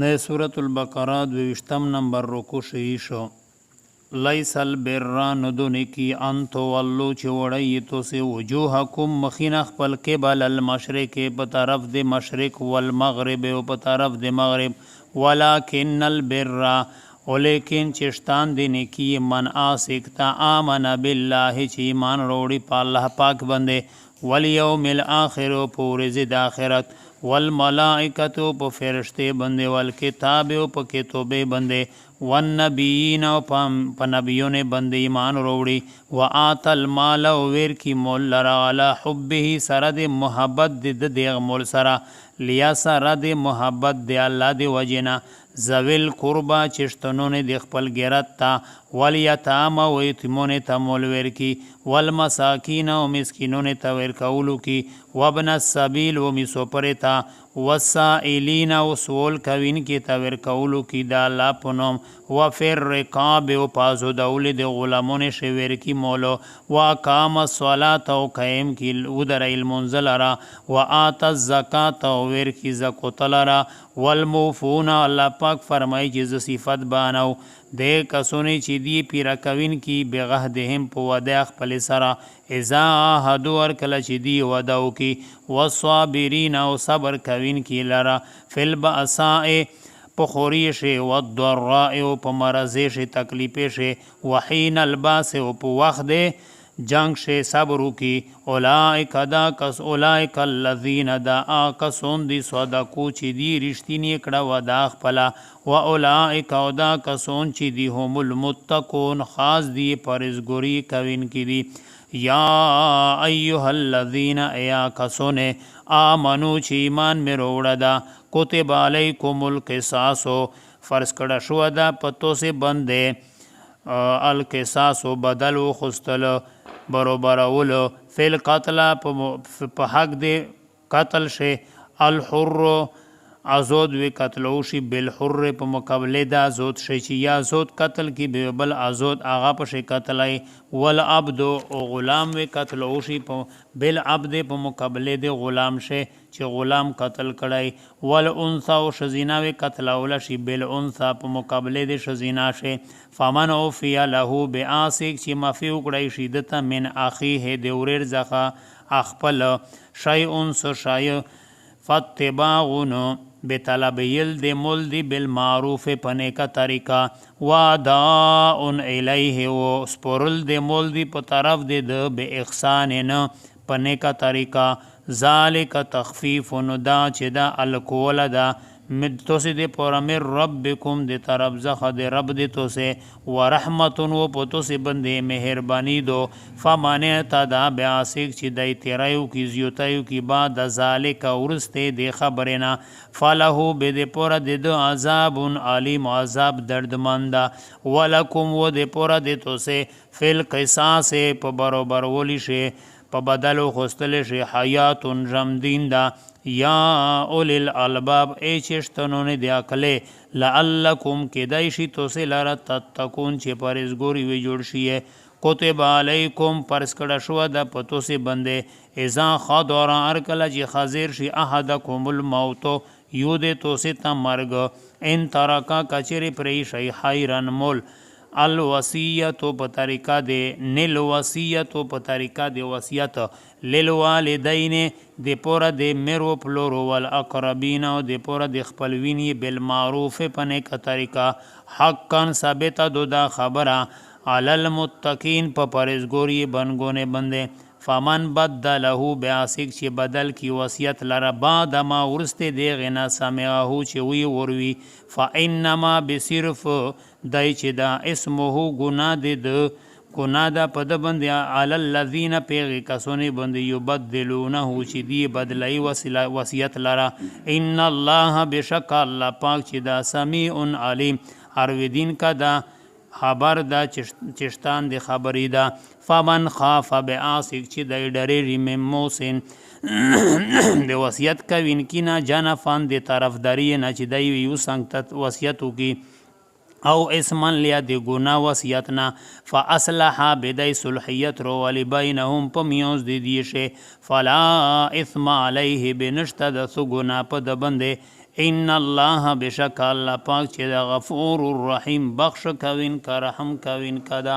د سورة البقره 22 نمبر رکو شروع شو. لیس البر ندونی کی انتو واللو چې وړی تو سے وجوهکم مخین خپل قبل المشرق په طرف د مشرق والمغرب او په طرف د مغرب ولکن البر ولیکن چشتان دی نیکی من آسکتا آمن بالله چې ایمان روړي په الله پاک باندې والیوم الاخر پورز د آخرت والملائکتو په فرشته باندې والکتاب او په کتابه باندې والنبیین او په نبیونه باندې ایمان وروړي وآت المال او ور کی مول لرا علی حبه سره د محبت د دغه مول سره لیا سره د محبت د الله دی وجنا زویل قربا چشتنونه د خپل غیرت تا والیتام او یتیمونه ته مول ور کی والمساکین او مسکینونه ته ور کولو کی وابن السبیل و میسو پرتا وسائلین او سوال کوین کی ته ور کولو کی دا الله پنوم وفر رقاب او پازو دول د غلامونه شویر کی مولو واقام الصلاه او قائم کی ودر المنزل را وآت الزکات او ور کی زکات لرا والموفون الله پاک فرمای چې صفات بانو د کسونی چې دی پیرا کوین کی بغهدهم په ودا خپل سره اذا حد ور کله چې دی وداو کی والصابرین او صبر کوین کی لرا فل باساء په خوری شي والضراء او په مرض شي تکلیف شي وحین الباس او په وخت جنگ شي صبر کی اولائک دا کس اولائک الذین دا کسون دی صدقو چې دی رښتینی کړه ودا خپل و اولائک او دا کسون چې دی هم المتقون خاص دی پرهیزګاری کوین کی دی یا ایها الذین یا کسون آمنو چې ایمان مې وروړه دا کتب علیکم القصاص فرض کړه شو دا پتو سے بندې القصاص بدل و خستل برابر اولو فیل قتل په حق دی قتل شي الحر ازود وی قتل او شي بالحر په مقابله د ازود شي چې یا ازود قتل کی به بل ازود اغا په شي قتلای ول عبد او غلام وی قتل او شي په بل عبد په مقابله د غلام شي چې غلام قتل کړای ول انثى او شزینا وی قتل اول شي بل انثى په مقابله د شزینا شي فمن او فی له بعاسک چې مفی وکړای شي دته من اخیه د ورر زخه خپل شیء انس شای فتباغن بطلب یل د مول دی بالمعروف پنه کا طریقہ واداء الیه و سپورل د مول دی په طرف د به احسان نه پنه کا طریقہ ذالک تخفیف دا چې دا الکول دا مد تو سے دے پورا مر ربکم دے طرف زخ دے رب دے تو سے ورحمتن و پتو سے بندے مہربانی دو فمانے تدا بیاسک چی دائی تیرائیو کی زیوتائیو کی بعد ذالک ورستے دے خبرنا فلہو بے دے پورا دے دو عذاب علیم عذاب دردمندہ ولکم و دے پورا دے تو سے فی القصاص پا بروبر ولی شے پا بدلو خستل شے حیات رمدین دا یا اولی الالباب ای چشتنون دی اکلے لعلکم کدائشی تو سے لارا تتکون چی پرزگوری وی جوڑ شیئے کتب علیکم پرسکڑا شو دا پتو سے بندے ازا خادورا ارکلا جی خازیر شی احدکم الموتو یو دے تو سے تا مرگ ان ترکا کچری پری شی حیرن مول الوصیتو په طریقہ دے نل وصیتو په طریقہ دے وصیت للوالدین دے پورا دے مرو پلورو والاقربین دے پورا دے خپلوینی بالمعروف پنے کا طریقہ حقا ثابت دو دا خبرہ علی المتقین په پرهیزګاری بنګونه بندے فمن بدله بیاسک چې بدل کی وصیت لره بعد ما ورسته دی غنا سمعه چې وی وروي فانما بصرف دای چې دا اسمه ګناه د ګناه د پد باندې علی الذین پیغ کسونه باندې یبدلونه چې دی بدلای وصیت لره ان الله بشک الله پاک چې دا سمیع علیم هر ودین کا دا خبر دا چشتان دی خبری دا فمن خاف بعاسک چې د ډری مم موسن د وصیت کوین کی نه جنفان د طرفداری نه چې دی یو څنګه وصیت کی او اسمن لیا دی گناه وصیت نه فاصلح بدای صلحیت رو ولی بینهم په میوز دی دیشه فلا اثم علیه بنشت د سو گناه په د بنده ان الله بشک الله پاک چې د غفور الرحیم بخش کوین کا رحم کوین کدا